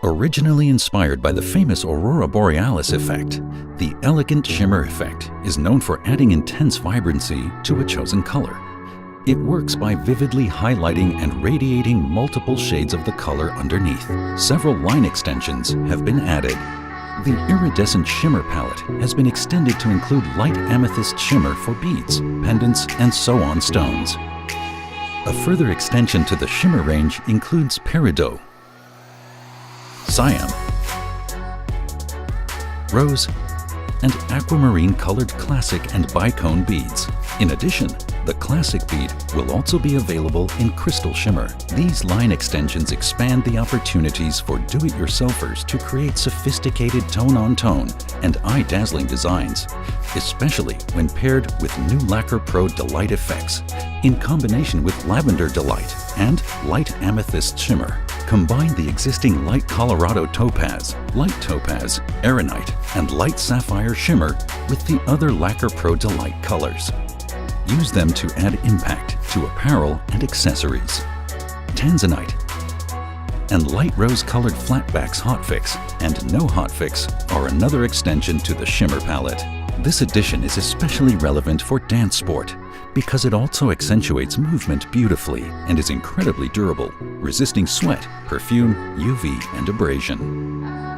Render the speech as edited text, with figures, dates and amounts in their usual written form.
Originally inspired by the famous Aurora Borealis effect, the elegant shimmer effect is known for adding intense vibrancy to a chosen color. It works by vividly highlighting and radiating multiple shades of the color underneath. Several line extensions have been added. The iridescent shimmer palette has been extended to include light amethyst shimmer for beads, pendants, and so-on stones. A further extension to the shimmer range includes peridot, cyan, rose, and aquamarine colored classic and bicone beads. In addition, the classic bead will also be available in crystal shimmer. These line extensions expand the opportunities for do-it-yourselfers to create sophisticated tone-on-tone and eye-dazzling designs, especially when paired with new Lacquer Pro Delight effects in combination with Lavender Delight and Light Amethyst Shimmer. Combine the existing Light Colorado Topaz, Light Topaz, Aeronite, and Light Sapphire Shimmer with the other Lacquer Pro Delight colors. Use them to add impact to apparel and accessories. Tanzanite and light rose-colored flatbacks hotfix and no hotfix are another extension to the shimmer palette. This addition is especially relevant for dance sport because it also accentuates movement beautifully and is incredibly durable, resisting sweat, perfume, UV, and abrasion.